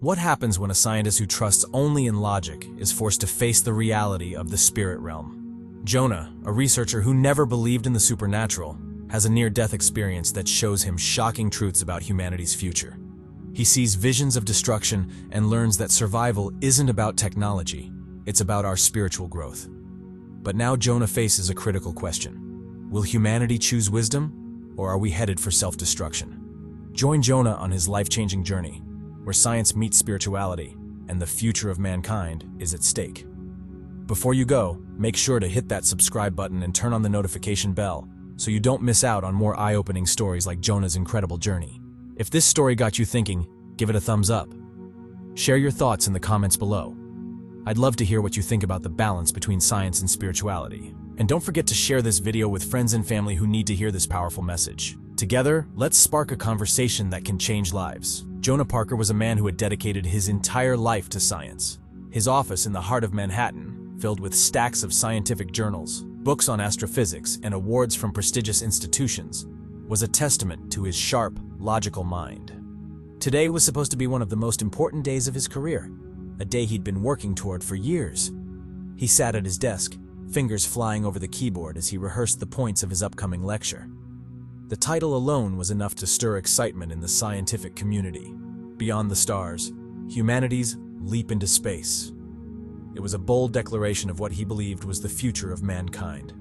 What happens when a scientist who trusts only in logic is forced to face the reality of the spirit realm? Jonah, a researcher who never believed in the supernatural, has a near-death experience that shows him shocking truths about humanity's future. He sees visions of destruction and learns that survival isn't about technology, it's about our spiritual growth. But now Jonah faces a critical question. Will humanity choose wisdom, or are we headed for self-destruction? Join Jonah on his life-changing journey, where science meets spirituality and the future of mankind is at stake. Before you go, make sure to hit that subscribe button and turn on the notification bell so you don't miss out on more eye-opening stories like Jonah's incredible journey. If this story got you thinking, give it a thumbs up. Share your thoughts in the comments below. I'd love to hear what you think about the balance between science and spirituality. And don't forget to share this video with friends and family who need to hear this powerful message. Together, let's spark a conversation that can change lives. Jonah Parker was a man who had dedicated his entire life to science. His office in the heart of Manhattan, filled with stacks of scientific journals, books on astrophysics, and awards from prestigious institutions, was a testament to his sharp, logical mind. Today was supposed to be one of the most important days of his career, a day he'd been working toward for years. He sat at his desk, fingers flying over the keyboard as he rehearsed the points of his upcoming lecture. The title alone was enough to stir excitement in the scientific community. Beyond the stars, humanity's leap into space. It was a bold declaration of what he believed was the future of mankind.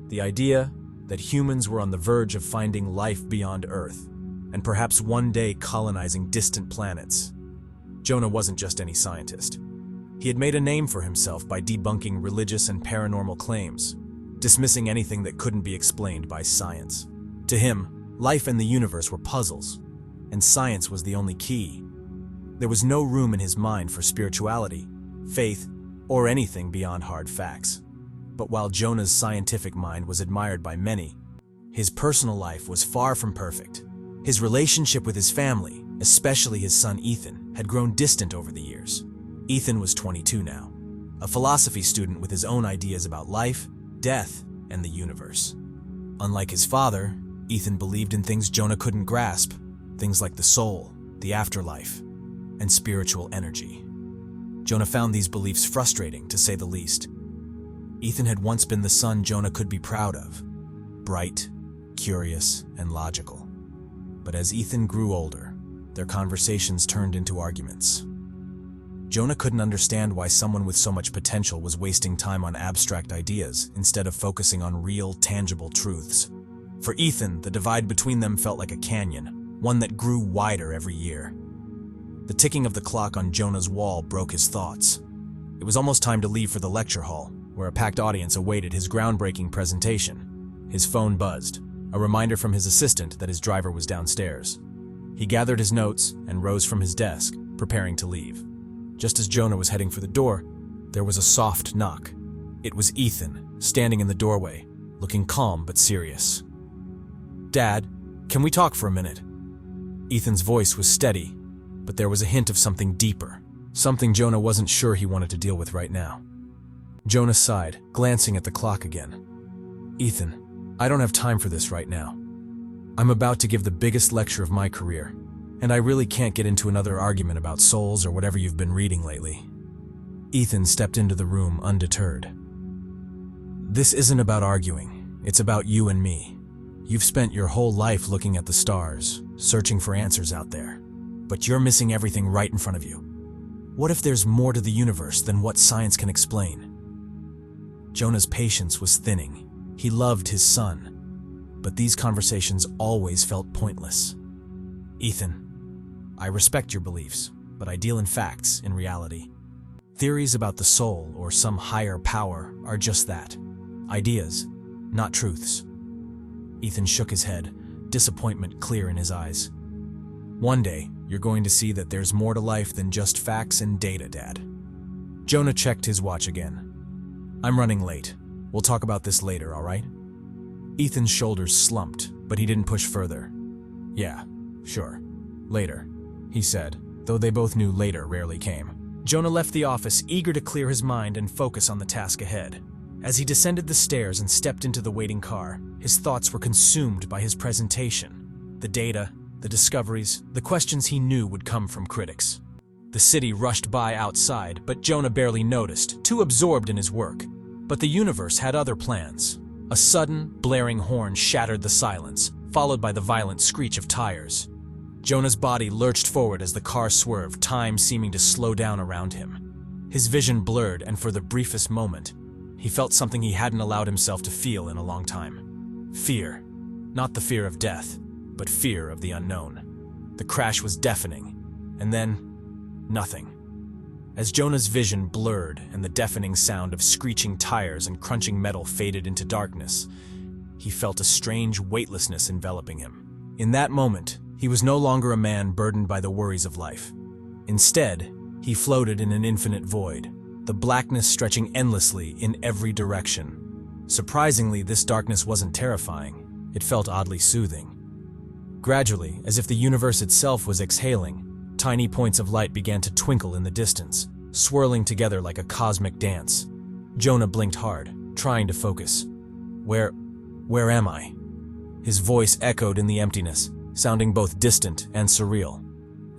The idea that humans were on the verge of finding life beyond Earth, and perhaps one day colonizing distant planets. Jonah wasn't just any scientist. He had made a name for himself by debunking religious and paranormal claims, dismissing anything that couldn't be explained by science. To him, life and the universe were puzzles, and science was the only key. There was no room in his mind for spirituality, faith, or anything beyond hard facts. But while Jonah's scientific mind was admired by many, his personal life was far from perfect. His relationship with his family, especially his son Ethan, had grown distant over the years. Ethan was 22 now, a philosophy student with his own ideas about life, death, and the universe. Unlike his father, Ethan believed in things Jonah couldn't grasp, things like the soul, the afterlife, and spiritual energy. Jonah found these beliefs frustrating, to say the least. Ethan had once been the son Jonah could be proud of, bright, curious, and logical. But as Ethan grew older, their conversations turned into arguments. Jonah couldn't understand why someone with so much potential was wasting time on abstract ideas instead of focusing on real, tangible truths. For Ethan, the divide between them felt like a canyon, one that grew wider every year. The ticking of the clock on Jonah's wall broke his thoughts. It was almost time to leave for the lecture hall, where a packed audience awaited his groundbreaking presentation. His phone buzzed, a reminder from his assistant that his driver was downstairs. He gathered his notes and rose from his desk, preparing to leave. Just as Jonah was heading for the door, there was a soft knock. It was Ethan, standing in the doorway, looking calm but serious. "Dad, can we talk for a minute?" Ethan's voice was steady, but there was a hint of something deeper, something Jonah wasn't sure he wanted to deal with right now. Jonah sighed, glancing at the clock again. "Ethan, I don't have time for this right now. I'm about to give the biggest lecture of my career, and I really can't get into another argument about souls or whatever you've been reading lately." Ethan stepped into the room undeterred. "This isn't about arguing, it's about you and me. You've spent your whole life looking at the stars, searching for answers out there, but you're missing everything right in front of you. What if there's more to the universe than what science can explain?" Jonah's patience was thinning. He loved his son, but these conversations always felt pointless. "Ethan, I respect your beliefs, but I deal in facts, in reality. Theories about the soul or some higher power are just that, ideas, not truths." Ethan shook his head, disappointment clear in his eyes. "One day, you're going to see that there's more to life than just facts and data, Dad." Jonah checked his watch again. "I'm running late. We'll talk about this later, all right?" Ethan's shoulders slumped, but he didn't push further. "Yeah, sure. Later," he said, though they both knew later rarely came. Jonah left the office, eager to clear his mind and focus on the task ahead. As he descended the stairs and stepped into the waiting car, his thoughts were consumed by his presentation. The data, the discoveries, the questions he knew would come from critics. The city rushed by outside, but Jonah barely noticed, too absorbed in his work. But the universe had other plans. A sudden, blaring horn shattered the silence, followed by the violent screech of tires. Jonah's body lurched forward as the car swerved, time seeming to slow down around him. His vision blurred, and for the briefest moment, he felt something he hadn't allowed himself to feel in a long time. Fear. Not the fear of death, but fear of the unknown. The crash was deafening, and then nothing. As Jonah's vision blurred and the deafening sound of screeching tires and crunching metal faded into darkness, he felt a strange weightlessness enveloping him. In that moment, he was no longer a man burdened by the worries of life. Instead, he floated in an infinite void, the blackness stretching endlessly in every direction. Surprisingly, this darkness wasn't terrifying. It felt oddly soothing. Gradually, as if the universe itself was exhaling, tiny points of light began to twinkle in the distance, swirling together like a cosmic dance. Jonah blinked hard, trying to focus. Where am I? His voice echoed in the emptiness, sounding both distant and surreal.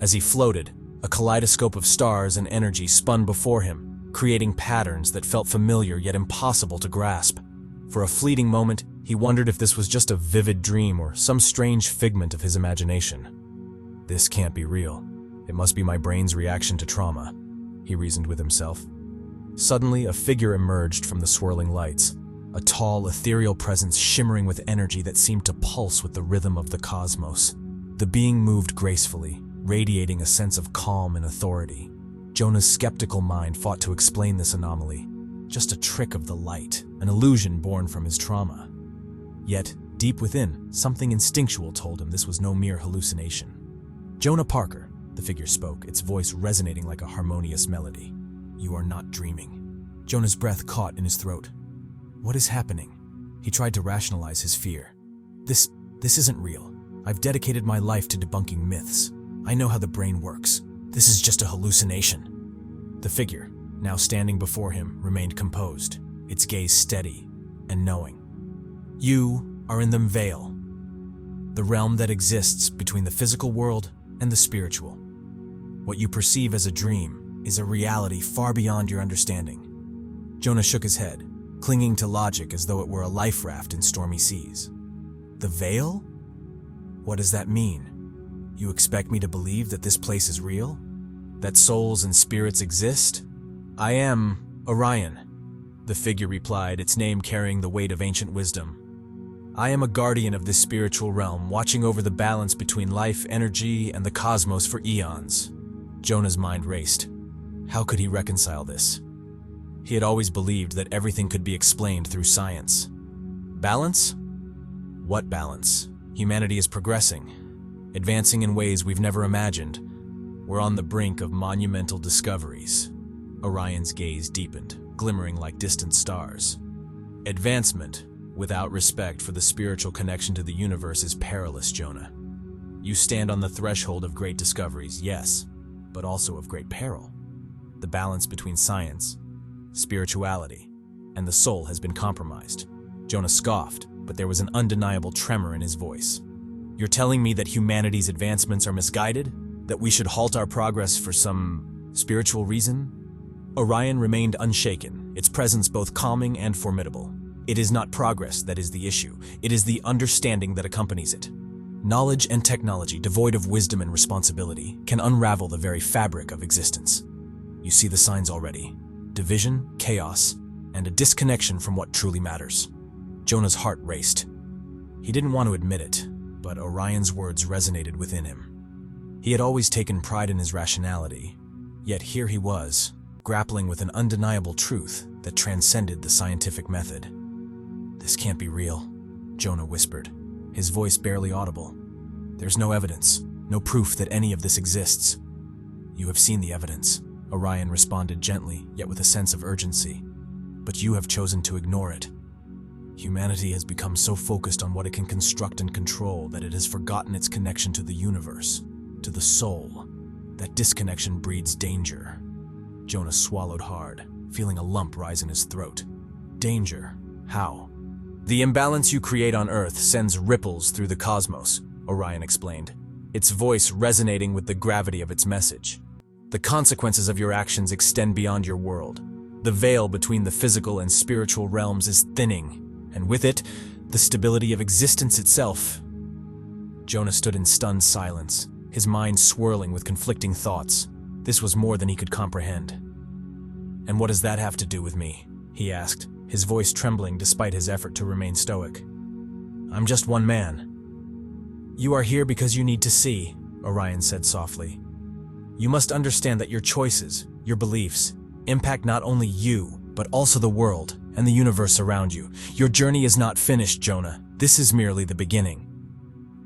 As he floated, a kaleidoscope of stars and energy spun before him, creating patterns that felt familiar yet impossible to grasp. For a fleeting moment, he wondered if this was just a vivid dream or some strange figment of his imagination. This can't be real. It must be my brain's reaction to trauma, he reasoned with himself. Suddenly, a figure emerged from the swirling lights, a tall, ethereal presence shimmering with energy that seemed to pulse with the rhythm of the cosmos. The being moved gracefully, radiating a sense of calm and authority. Jonah's skeptical mind fought to explain this anomaly. Just a trick of the light, an illusion born from his trauma. Yet, deep within, something instinctual told him this was no mere hallucination. Jonah Parker, the figure spoke, its voice resonating like a harmonious melody. You are not dreaming. Jonah's breath caught in his throat. What is happening? He tried to rationalize his fear. This isn't real. I've dedicated my life to debunking myths. I know how the brain works. This is just a hallucination. The figure, now standing before him, remained composed, its gaze steady and knowing. You are in the veil, the realm that exists between the physical world and the spiritual. What you perceive as a dream is a reality far beyond your understanding. Jonah shook his head, clinging to logic as though it were a life raft in stormy seas. The veil? What does that mean? You expect me to believe that this place is real? That souls and spirits exist? I am Orion, the figure replied, its name carrying the weight of ancient wisdom. I am a guardian of this spiritual realm, watching over the balance between life, energy, and the cosmos for eons. Jonah's mind raced. How could he reconcile this? He had always believed that everything could be explained through science. Balance? What balance? Humanity is progressing, advancing in ways we've never imagined. We're on the brink of monumental discoveries. Orion's gaze deepened, glimmering like distant stars. Advancement, without respect for the spiritual connection to the universe, is perilous, Jonah. You stand on the threshold of great discoveries, yes, but also of great peril. The balance between science, spirituality, and the soul has been compromised. Jonah scoffed, but there was an undeniable tremor in his voice. You're telling me that humanity's advancements are misguided? That we should halt our progress for some spiritual reason? Orion remained unshaken, its presence both calming and formidable. It is not progress that is the issue, it is the understanding that accompanies it. Knowledge and technology, devoid of wisdom and responsibility, can unravel the very fabric of existence. You see the signs already: division, chaos, and a disconnection from what truly matters. Jonah's heart raced. He didn't want to admit it, but Orion's words resonated within him. He had always taken pride in his rationality, yet here he was, grappling with an undeniable truth that transcended the scientific method. This can't be real, Jonah whispered, his voice barely audible. There's no evidence, no proof that any of this exists. You have seen the evidence, Orion responded gently, yet with a sense of urgency. But you have chosen to ignore it. Humanity has become so focused on what it can construct and control that it has forgotten its connection to the universe, to the soul. That disconnection breeds danger. Jonah swallowed hard, feeling a lump rise in his throat. Danger? How? The imbalance you create on Earth sends ripples through the cosmos, Orion explained, its voice resonating with the gravity of its message. The consequences of your actions extend beyond your world. The veil between the physical and spiritual realms is thinning, and with it, the stability of existence itself. Jonah stood in stunned silence, his mind swirling with conflicting thoughts. This was more than he could comprehend. "And what does that have to do with me?" he asked, his voice trembling despite his effort to remain stoic. "I'm just one man." "You are here because you need to see," Orion said softly. "You must understand that your choices, your beliefs, impact not only you, but also the world and the universe around you. Your journey is not finished, Jonah. This is merely the beginning."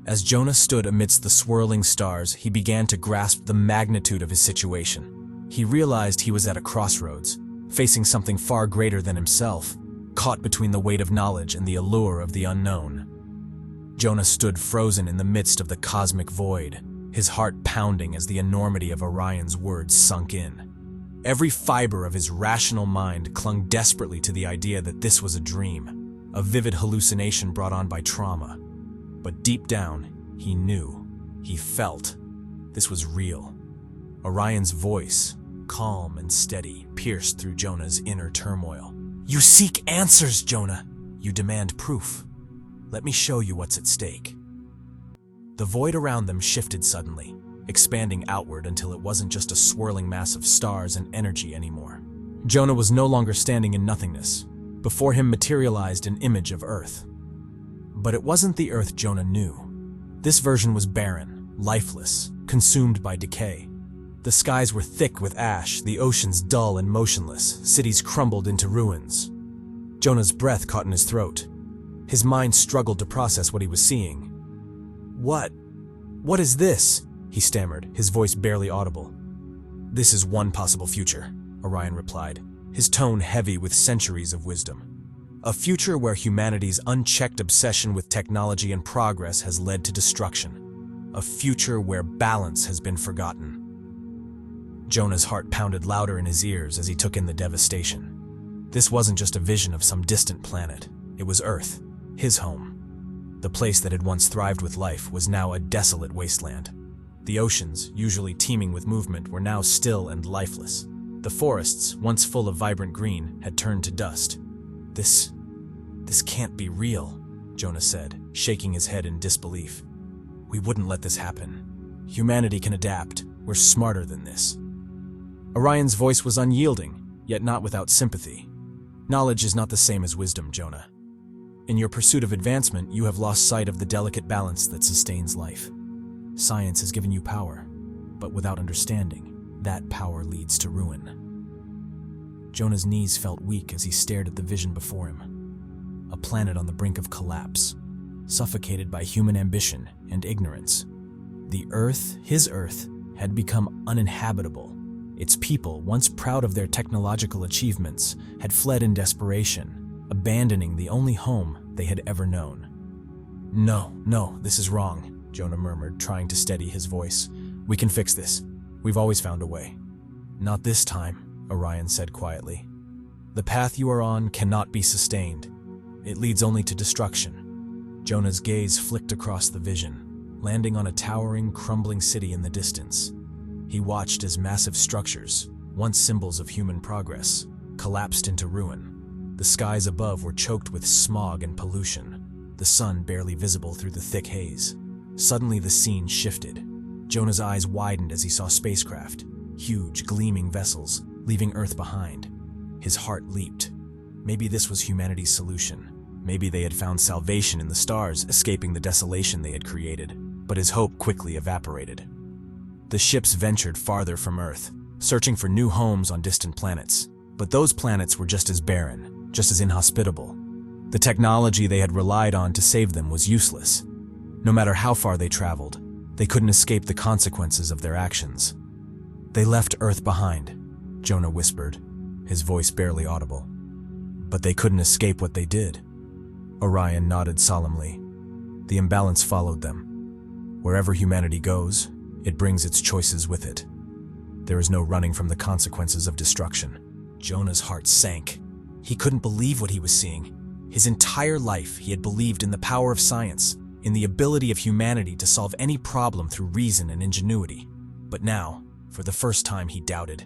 As Jonah stood amidst the swirling stars, he began to grasp the magnitude of his situation. He realized he was at a crossroads, facing something far greater than himself, caught between the weight of knowledge and the allure of the unknown. Jonah stood frozen in the midst of the cosmic void, his heart pounding as the enormity of Orion's words sunk in. Every fiber of his rational mind clung desperately to the idea that this was a dream, a vivid hallucination brought on by trauma. But deep down, he knew, he felt, this was real. Orion's voice, calm and steady, pierced through Jonah's inner turmoil. "You seek answers, Jonah. You demand proof. Let me show you what's at stake." The void around them shifted suddenly, expanding outward until it wasn't just a swirling mass of stars and energy anymore. Jonah was no longer standing in nothingness. Before him materialized an image of Earth. But it wasn't the Earth Jonah knew. This version was barren, lifeless, consumed by decay. The skies were thick with ash, the oceans dull and motionless, cities crumbled into ruins. Jonah's breath caught in his throat. His mind struggled to process what he was seeing. What is this?" he stammered, his voice barely audible. "This is one possible future," Orion replied, his tone heavy with centuries of wisdom. "A future where humanity's unchecked obsession with technology and progress has led to destruction. A future where balance has been forgotten." Jonah's heart pounded louder in his ears as he took in the devastation. This wasn't just a vision of some distant planet. It was Earth, his home. The place that had once thrived with life was now a desolate wasteland. The oceans, usually teeming with movement, were now still and lifeless. The forests, once full of vibrant green, had turned to dust. This can't be real," Jonah said, shaking his head in disbelief. "We wouldn't let this happen. Humanity can adapt. We're smarter than this." Orion's voice was unyielding, yet not without sympathy. "Knowledge is not the same as wisdom, Jonah. In your pursuit of advancement, you have lost sight of the delicate balance that sustains life. Science has given you power, but without understanding, that power leads to ruin." Jonah's knees felt weak as he stared at the vision before him. A planet on the brink of collapse, suffocated by human ambition and ignorance. The Earth, his Earth, had become uninhabitable. Its people, once proud of their technological achievements, had fled in desperation, abandoning the only home they had ever known. No, this is wrong," Jonah murmured, trying to steady his voice. "We can fix this. We've always found a way." "Not this time," Orion said quietly. "The path you are on cannot be sustained. It leads only to destruction." Jonah's gaze flicked across the vision, landing on a towering, crumbling city in the distance. He watched as massive structures, once symbols of human progress, collapsed into ruin. The skies above were choked with smog and pollution, the sun barely visible through the thick haze. Suddenly the scene shifted. Jonah's eyes widened as he saw spacecraft, huge, gleaming vessels, leaving Earth behind. His heart leaped. Maybe this was humanity's solution. Maybe they had found salvation in the stars, escaping the desolation they had created. But his hope quickly evaporated. The ships ventured farther from Earth, searching for new homes on distant planets. But those planets were just as barren, just as inhospitable. The technology they had relied on to save them was useless. No matter how far they traveled, they couldn't escape the consequences of their actions. "They left Earth behind," Jonah whispered, his voice barely audible. "But they couldn't escape what they did." Orion nodded solemnly. "The imbalance followed them. Wherever humanity goes, it brings its choices with it. There is no running from the consequences of destruction." Jonah's heart sank. He couldn't believe what he was seeing. His entire life, he had believed in the power of science, in the ability of humanity to solve any problem through reason and ingenuity. But now, For the first time, he doubted.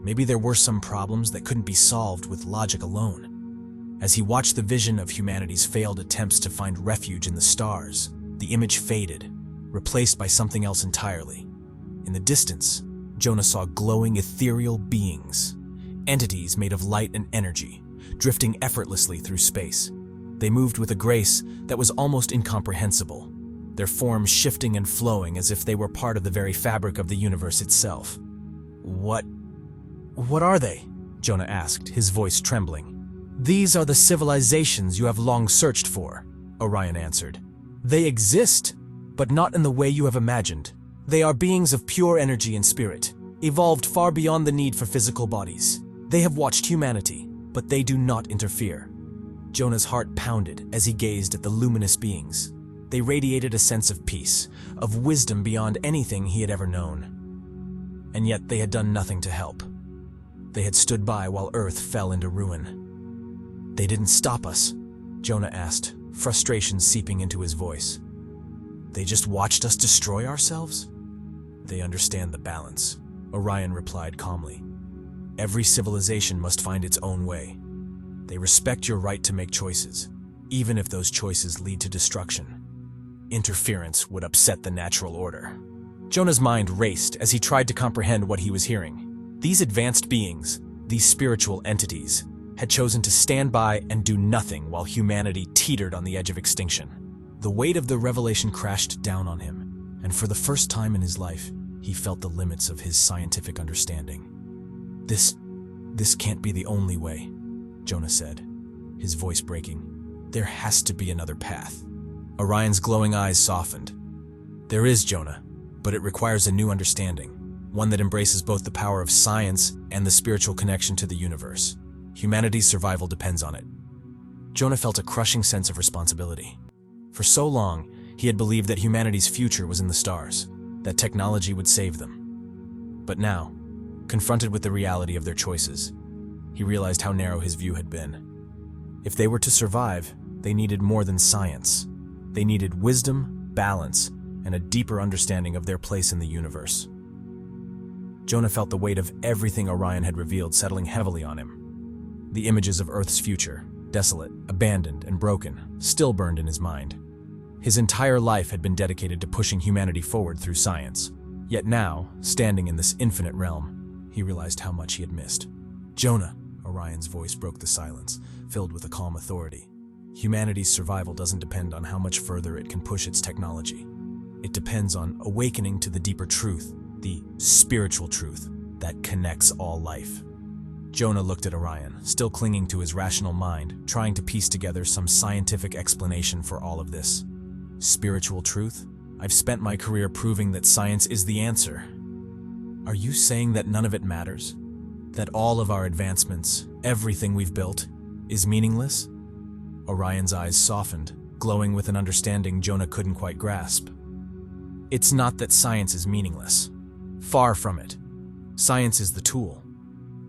Maybe there were some problems that couldn't be solved with logic alone. As he watched the vision of humanity's failed attempts to find refuge in the stars, the image faded, replaced by something else entirely. In the distance, Jonah saw glowing ethereal beings, entities made of light and energy, drifting effortlessly through space. They moved with a grace that was almost incomprehensible, their forms shifting and flowing as if they were part of the very fabric of the universe itself. What are they? Jonah asked, his voice trembling. These are the civilizations you have long searched for, Orion answered. They exist, but not in the way you have imagined. They are beings of pure energy and spirit, evolved far beyond the need for physical bodies. They have watched humanity, but they do not interfere. Jonah's heart pounded as he gazed at the luminous beings. They radiated a sense of peace, of wisdom beyond anything he had ever known. And yet they had done nothing to help. They had stood by while Earth fell into ruin. They didn't stop us, Jonah asked, frustration seeping into his voice. They just watched us destroy ourselves? They understand the balance, Orion replied calmly. Every civilization must find its own way. They respect your right to make choices, even if those choices lead to destruction. Interference would upset the natural order. Jonah's mind raced as he tried to comprehend what he was hearing. These advanced beings, these spiritual entities, had chosen to stand by and do nothing while humanity teetered on the edge of extinction. The weight of the revelation crashed down on him, and for the first time in his life, he felt the limits of his scientific understanding. This can't be the only way, Jonah said, his voice breaking. There has to be another path. Orion's glowing eyes softened. There is, Jonah, but it requires a new understanding, one that embraces both the power of science and the spiritual connection to the universe. Humanity's survival depends on it. Jonah felt a crushing sense of responsibility. For so long, he had believed that humanity's future was in the stars, that technology would save them. But now, confronted with the reality of their choices, he realized how narrow his view had been. If they were to survive, they needed more than science. They needed wisdom, balance, and a deeper understanding of their place in the universe. Jonah felt the weight of everything Orion had revealed settling heavily on him. The images of Earth's future, desolate, abandoned, and broken, still burned in his mind. His entire life had been dedicated to pushing humanity forward through science. Yet now, standing in this infinite realm, he realized how much he had missed. Jonah, Orion's voice broke the silence, filled with a calm authority. Humanity's survival doesn't depend on how much further it can push its technology. It depends on awakening to the deeper truth, the spiritual truth that connects all life. Jonah looked at Orion, still clinging to his rational mind, trying to piece together some scientific explanation for all of this. Spiritual truth? I've spent my career proving that science is the answer. Are you saying that none of it matters? That all of our advancements, everything we've built, is meaningless? Orion's eyes softened, glowing with an understanding Jonah couldn't quite grasp. It's not that science is meaningless. Far from it. Science is the tool.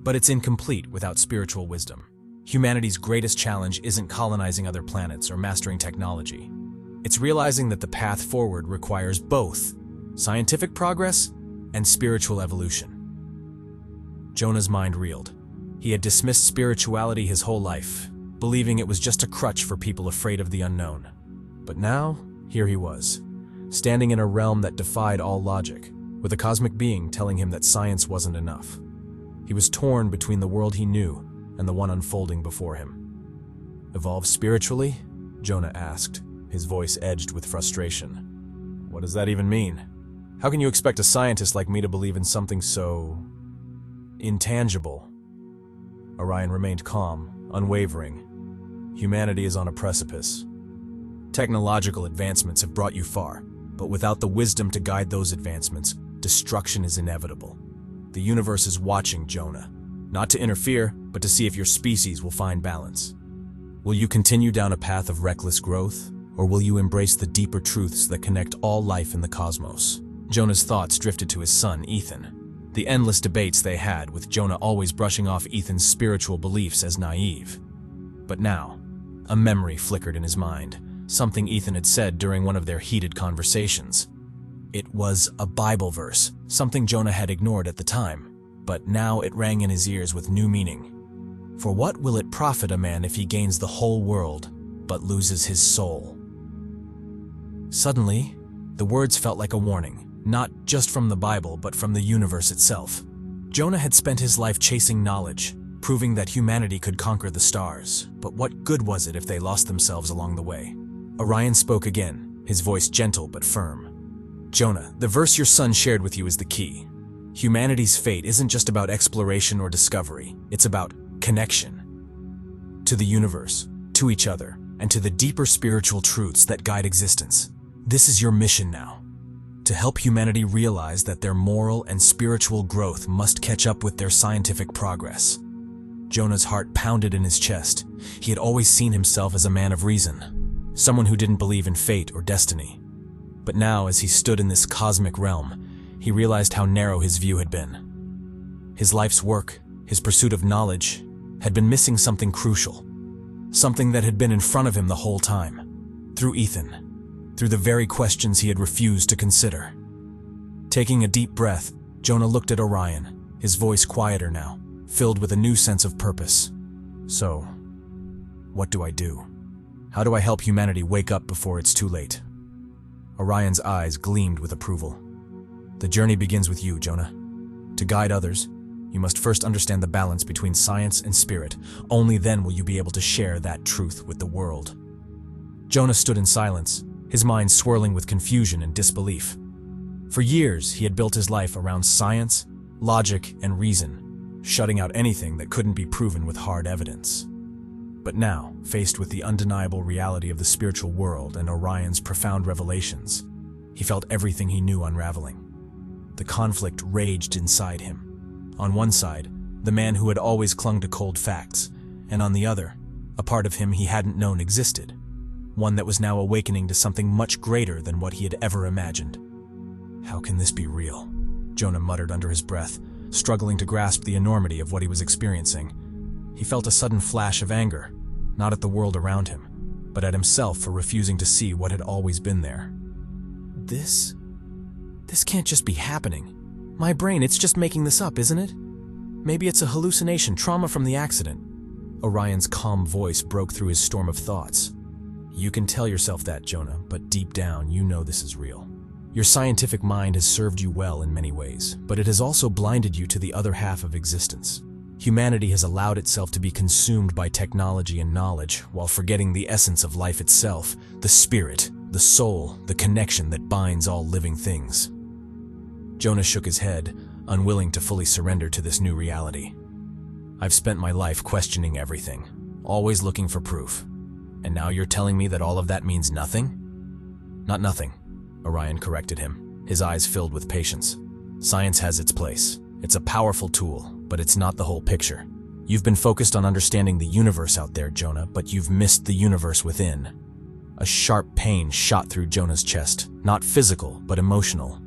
But it's incomplete without spiritual wisdom. Humanity's greatest challenge isn't colonizing other planets or mastering technology. It's realizing that the path forward requires both scientific progress and spiritual evolution. Jonah's mind reeled. He had dismissed spirituality his whole life, believing it was just a crutch for people afraid of the unknown. But now, here he was, standing in a realm that defied all logic, with a cosmic being telling him that science wasn't enough. He was torn between the world he knew and the one unfolding before him. Evolve spiritually? Jonah asked, his voice edged with frustration. What does that even mean? How can you expect a scientist like me to believe in something so intangible? Orion remained calm, unwavering. Humanity is on a precipice. Technological advancements have brought you far, but without the wisdom to guide those advancements, destruction is inevitable. The universe is watching, Jonah, not to interfere, but to see if your species will find balance. Will you continue down a path of reckless growth, or will you embrace the deeper truths that connect all life in the cosmos? Jonah's thoughts drifted to his son, Ethan. The endless debates they had, with Jonah always brushing off Ethan's spiritual beliefs as naive. But now, a memory flickered in his mind, something Ethan had said during one of their heated conversations. It was a Bible verse, something Jonah had ignored at the time, but now it rang in his ears with new meaning. For what will it profit a man if he gains the whole world, but loses his soul? Suddenly, the words felt like a warning, not just from the Bible, but from the universe itself. Jonah had spent his life chasing knowledge, proving that humanity could conquer the stars. But what good was it if they lost themselves along the way? Orion spoke again, his voice gentle but firm. Jonah, the verse your son shared with you is the key. Humanity's fate isn't just about exploration or discovery, it's about connection. To the universe, to each other, and to the deeper spiritual truths that guide existence. This is your mission now. To help humanity realize that their moral and spiritual growth must catch up with their scientific progress. Jonah's heart pounded in his chest. He had always seen himself as a man of reason, someone who didn't believe in fate or destiny. But now, as he stood in this cosmic realm, he realized how narrow his view had been. His life's work, his pursuit of knowledge, had been missing something crucial, something that had been in front of him the whole time, through Ethan, through the very questions he had refused to consider. Taking a deep breath, Jonah looked at Orion, his voice quieter now, filled with a new sense of purpose. So, what do I do? How do I help humanity wake up before it's too late? Orion's eyes gleamed with approval. The journey begins with you, Jonah. To guide others, you must first understand the balance between science and spirit. Only then will you be able to share that truth with the world. Jonah stood in silence, his mind swirling with confusion and disbelief. For years, he had built his life around science, logic, and reason, shutting out anything that couldn't be proven with hard evidence. But now, faced with the undeniable reality of the spiritual world and Orion's profound revelations, he felt everything he knew unraveling. The conflict raged inside him. On one side, the man who had always clung to cold facts, and on the other, a part of him he hadn't known existed, one that was now awakening to something much greater than what he had ever imagined. How can this be real? Jonah muttered under his breath, struggling to grasp the enormity of what he was experiencing. He felt a sudden flash of anger, not at the world around him, but at himself for refusing to see what had always been there. This can't just be happening. My brain, it's just making this up, isn't it? Maybe it's a hallucination, trauma from the accident. Orion's calm voice broke through his storm of thoughts. You can tell yourself that, Jonah, but deep down, you know this is real. Your scientific mind has served you well in many ways, but it has also blinded you to the other half of existence. Humanity has allowed itself to be consumed by technology and knowledge while forgetting the essence of life itself, the spirit, the soul, the connection that binds all living things. Jonah shook his head, unwilling to fully surrender to this new reality. I've spent my life questioning everything, always looking for proof. And now you're telling me that all of that means nothing? Not nothing, Orion corrected him, his eyes filled with patience. Science has its place. It's a powerful tool, but it's not the whole picture. You've been focused on understanding the universe out there, Jonah, but you've missed the universe within. A sharp pain shot through Jonah's chest, not physical, but emotional.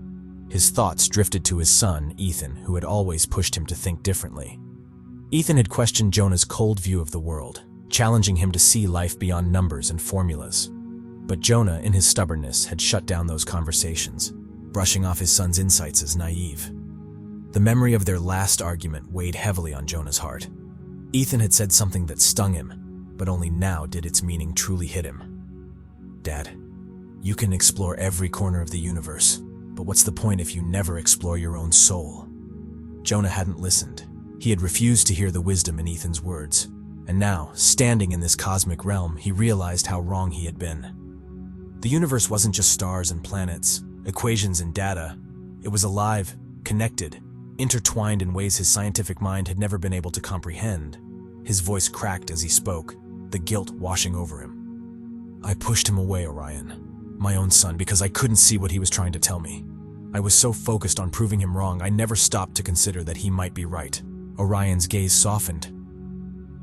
His thoughts drifted to his son, Ethan, who had always pushed him to think differently. Ethan had questioned Jonah's cold view of the world, challenging him to see life beyond numbers and formulas. But Jonah, in his stubbornness, had shut down those conversations, brushing off his son's insights as naive. The memory of their last argument weighed heavily on Jonah's heart. Ethan had said something that stung him, but only now did its meaning truly hit him. Dad, you can explore every corner of the universe, but what's the point if you never explore your own soul? Jonah hadn't listened. He had refused to hear the wisdom in Ethan's words. And now, standing in this cosmic realm, he realized how wrong he had been. The universe wasn't just stars and planets, equations and data. It was alive, connected, intertwined in ways his scientific mind had never been able to comprehend. His voice cracked as he spoke, the guilt washing over him. I pushed him away, Orion, my own son, because I couldn't see what he was trying to tell me. I was so focused on proving him wrong, I never stopped to consider that he might be right. Orion's gaze softened.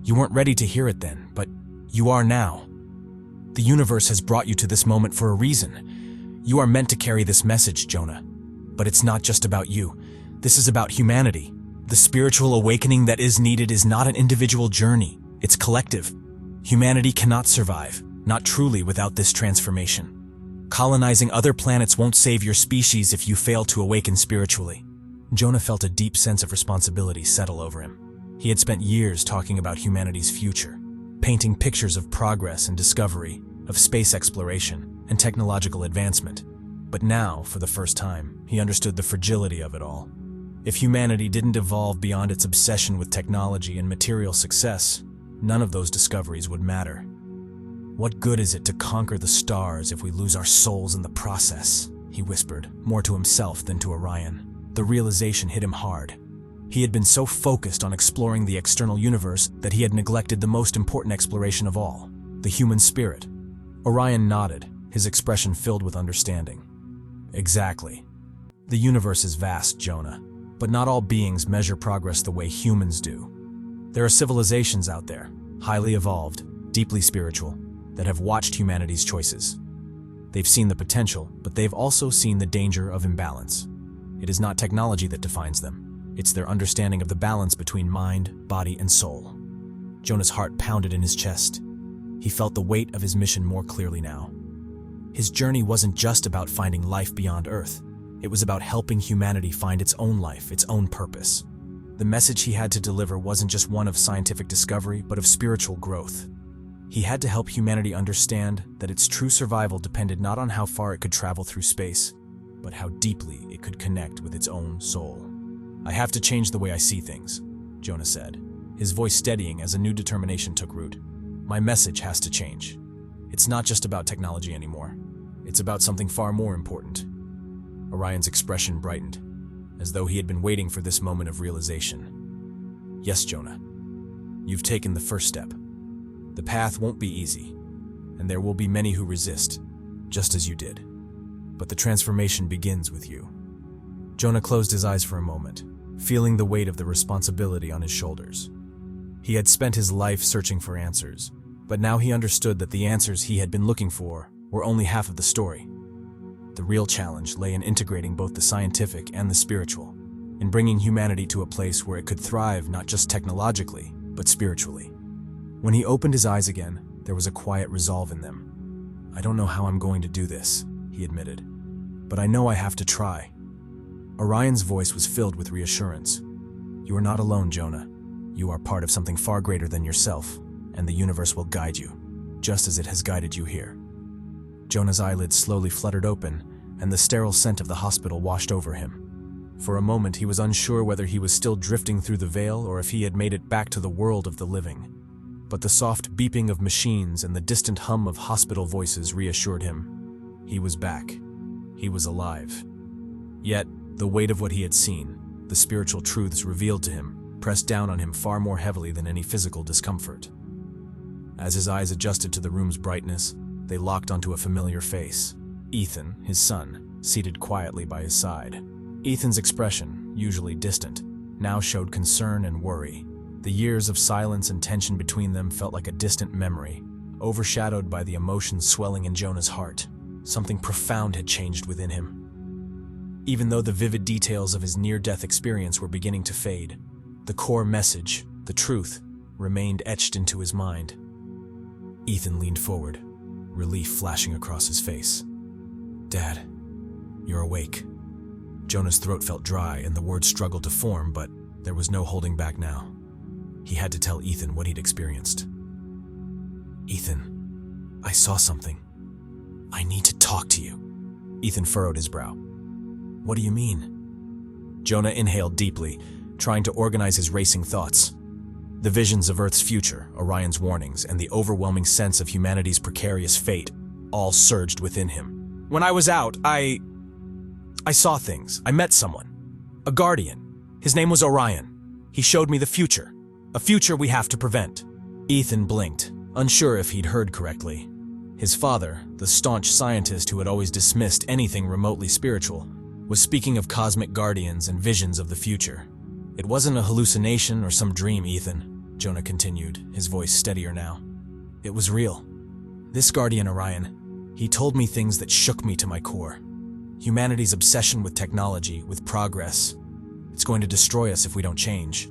You weren't ready to hear it then, but you are now. The universe has brought you to this moment for a reason. You are meant to carry this message, Jonah. But it's not just about you. This is about humanity. The spiritual awakening that is needed is not an individual journey. It's collective. Humanity cannot survive, not truly, without this transformation. Colonizing other planets won't save your species if you fail to awaken spiritually. Jonah felt a deep sense of responsibility settle over him. He had spent years talking about humanity's future, painting pictures of progress and discovery, of space exploration and technological advancement. But now, for the first time, he understood the fragility of it all. If humanity didn't evolve beyond its obsession with technology and material success, none of those discoveries would matter. What good is it to conquer the stars if we lose our souls in the process? He whispered, more to himself than to Orion. The realization hit him hard. He had been so focused on exploring the external universe that he had neglected the most important exploration of all, the human spirit. Orion nodded, his expression filled with understanding. Exactly. The universe is vast, Jonah, but not all beings measure progress the way humans do. There are civilizations out there, highly evolved, deeply spiritual, that have watched humanity's choices. They've seen the potential, but they've also seen the danger of imbalance. It is not technology that defines them. It's their understanding of the balance between mind, body, and soul. Jonah's heart pounded in his chest. He felt the weight of his mission more clearly now. His journey wasn't just about finding life beyond Earth. It was about helping humanity find its own life, its own purpose. The message he had to deliver wasn't just one of scientific discovery, but of spiritual growth. He had to help humanity understand that its true survival depended not on how far it could travel through space, but how deeply it could connect with its own soul. I have to change the way I see things, Jonah said, his voice steadying as a new determination took root. My message has to change. It's not just about technology anymore. It's about something far more important. Orion's expression brightened, as though he had been waiting for this moment of realization. Yes, Jonah. You've taken the first step. The path won't be easy, and there will be many who resist, just as you did. But the transformation begins with you. Jonah closed his eyes for a moment, feeling the weight of the responsibility on his shoulders. He had spent his life searching for answers, but now he understood that the answers he had been looking for were only half of the story. The real challenge lay in integrating both the scientific and the spiritual, in bringing humanity to a place where it could thrive not just technologically, but spiritually. When he opened his eyes again, there was a quiet resolve in them. I don't know how I'm going to do this, he admitted, but I know I have to try. Orion's voice was filled with reassurance. You are not alone, Jonah. You are part of something far greater than yourself, and the universe will guide you, just as it has guided you here. Jonah's eyelids slowly fluttered open, and the sterile scent of the hospital washed over him. For a moment, he was unsure whether he was still drifting through the veil or if he had made it back to the world of the living. But the soft beeping of machines and the distant hum of hospital voices reassured him. He was back. He was alive. Yet, the weight of what he had seen, the spiritual truths revealed to him, pressed down on him far more heavily than any physical discomfort. As his eyes adjusted to the room's brightness, they locked onto a familiar face. Ethan, his son, seated quietly by his side. Ethan's expression, usually distant, now showed concern and worry. The years of silence and tension between them felt like a distant memory, overshadowed by the emotions swelling in Jonah's heart. Something profound had changed within him. Even though the vivid details of his near-death experience were beginning to fade, the core message, the truth, remained etched into his mind. Ethan leaned forward, relief flashing across his face. Dad, you're awake. Jonah's throat felt dry and the words struggled to form, but there was no holding back now. He had to tell Ethan what he'd experienced. Ethan, I saw something. I need to talk to you. Ethan furrowed his brow. What do you mean? Jonah inhaled deeply, trying to organize his racing thoughts. The visions of Earth's future, Orion's warnings, and the overwhelming sense of humanity's precarious fate all surged within him. When I was out, I saw things. I met someone. A guardian. His name was Orion. He showed me the future. A future we have to prevent. Ethan blinked, unsure if he'd heard correctly. His father, the staunch scientist who had always dismissed anything remotely spiritual, was speaking of cosmic guardians and visions of the future. It wasn't a hallucination or some dream, Ethan, Jonah continued, his voice steadier now. It was real. This guardian, Orion, he told me things that shook me to my core. Humanity's obsession with technology, with progress, it's going to destroy us if we don't change,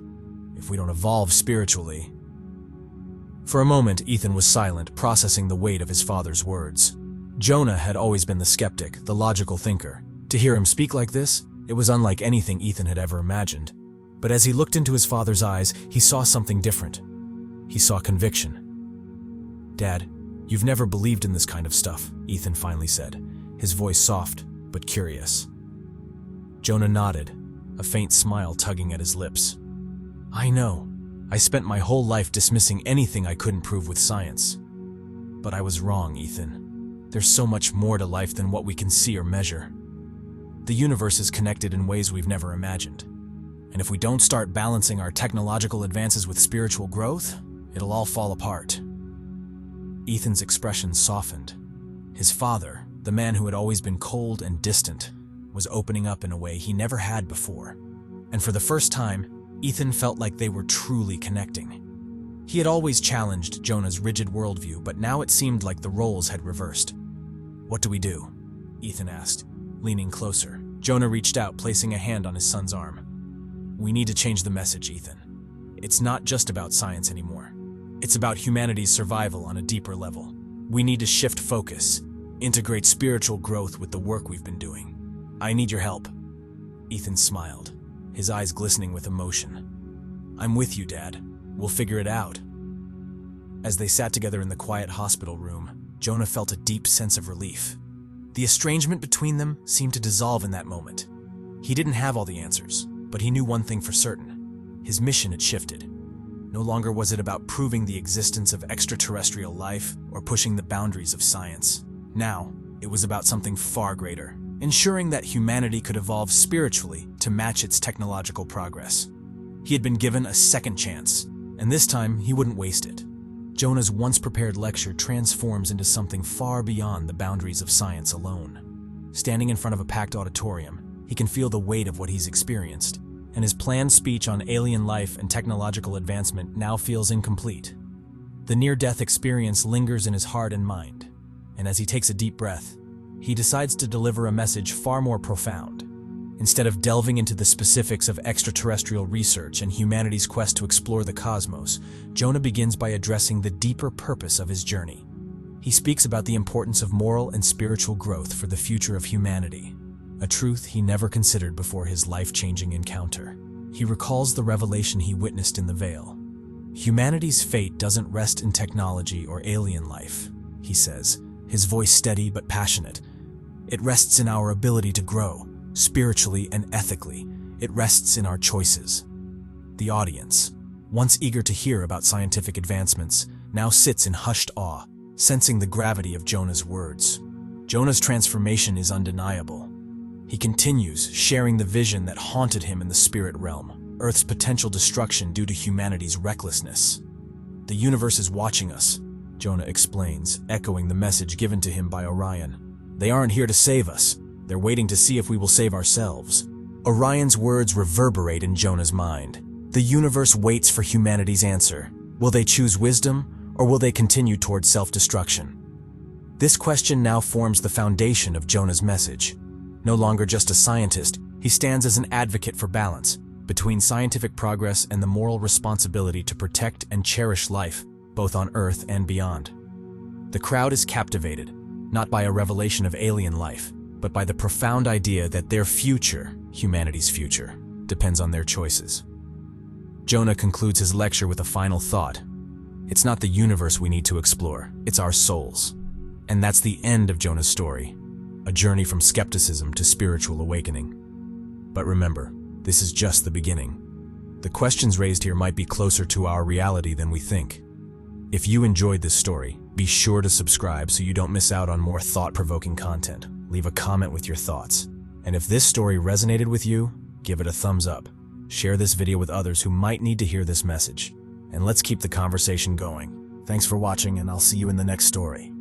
if we don't evolve spiritually. For a moment, Ethan was silent, processing the weight of his father's words. Jonah had always been the skeptic, the logical thinker. To hear him speak like this, it was unlike anything Ethan had ever imagined. But as he looked into his father's eyes, he saw something different. He saw conviction. "Dad, you've never believed in this kind of stuff," Ethan finally said, his voice soft but curious. Jonah nodded, a faint smile tugging at his lips. "I know. I spent my whole life dismissing anything I couldn't prove with science. But I was wrong, Ethan. There's so much more to life than what we can see or measure. The universe is connected in ways we've never imagined. And if we don't start balancing our technological advances with spiritual growth, it'll all fall apart." Ethan's expression softened. His father, the man who had always been cold and distant, was opening up in a way he never had before. And for the first time, Ethan felt like they were truly connecting. He had always challenged Jonah's rigid worldview, but now it seemed like the roles had reversed. "What do we do?" Ethan asked, leaning closer. Jonah reached out, placing a hand on his son's arm. "We need to change the message, Ethan. It's not just about science anymore. It's about humanity's survival on a deeper level. We need to shift focus, integrate spiritual growth with the work we've been doing. I need your help." Ethan smiled, his eyes glistening with emotion. "I'm with you, Dad. We'll figure it out." As they sat together in the quiet hospital room, Jonah felt a deep sense of relief. The estrangement between them seemed to dissolve in that moment. He didn't have all the answers, but he knew one thing for certain. His mission had shifted. No longer was it about proving the existence of extraterrestrial life or pushing the boundaries of science. Now, it was about something far greater, ensuring that humanity could evolve spiritually to match its technological progress. He had been given a second chance, and this time he wouldn't waste it. Jonah's once-prepared lecture transforms into something far beyond the boundaries of science alone. Standing in front of a packed auditorium, he can feel the weight of what he's experienced, and his planned speech on alien life and technological advancement now feels incomplete. The near-death experience lingers in his heart and mind, and as he takes a deep breath, he decides to deliver a message far more profound. Instead of delving into the specifics of extraterrestrial research and humanity's quest to explore the cosmos, Jonah begins by addressing the deeper purpose of his journey. He speaks about the importance of moral and spiritual growth for the future of humanity, a truth he never considered before his life-changing encounter. He recalls the revelation he witnessed in the Veil. "Humanity's fate doesn't rest in technology or alien life," he says, his voice steady but passionate. "It rests in our ability to grow, spiritually and ethically. It rests in our choices." The audience, once eager to hear about scientific advancements, now sits in hushed awe, sensing the gravity of Jonah's words. Jonah's transformation is undeniable. He continues, sharing the vision that haunted him in the spirit realm, Earth's potential destruction due to humanity's recklessness. "The universe is watching us," Jonah explains, echoing the message given to him by Orion. "They aren't here to save us. They're waiting to see if we will save ourselves." Orion's words reverberate in Jonah's mind. The universe waits for humanity's answer. Will they choose wisdom, or will they continue towards self-destruction? This question now forms the foundation of Jonah's message. No longer just a scientist, he stands as an advocate for balance between scientific progress and the moral responsibility to protect and cherish life, both on Earth and beyond. The crowd is captivated, not by a revelation of alien life, but by the profound idea that their future, humanity's future, depends on their choices. Jonah concludes his lecture with a final thought. It's not the universe we need to explore, it's our souls. And that's the end of Jonah's story, a journey from skepticism to spiritual awakening. But remember, this is just the beginning. The questions raised here might be closer to our reality than we think. If you enjoyed this story, be sure to subscribe so you don't miss out on more thought-provoking content. Leave a comment with your thoughts. And if this story resonated with you, give it a thumbs up. Share this video with others who might need to hear this message. And let's keep the conversation going. Thanks for watching, and I'll see you in the next story.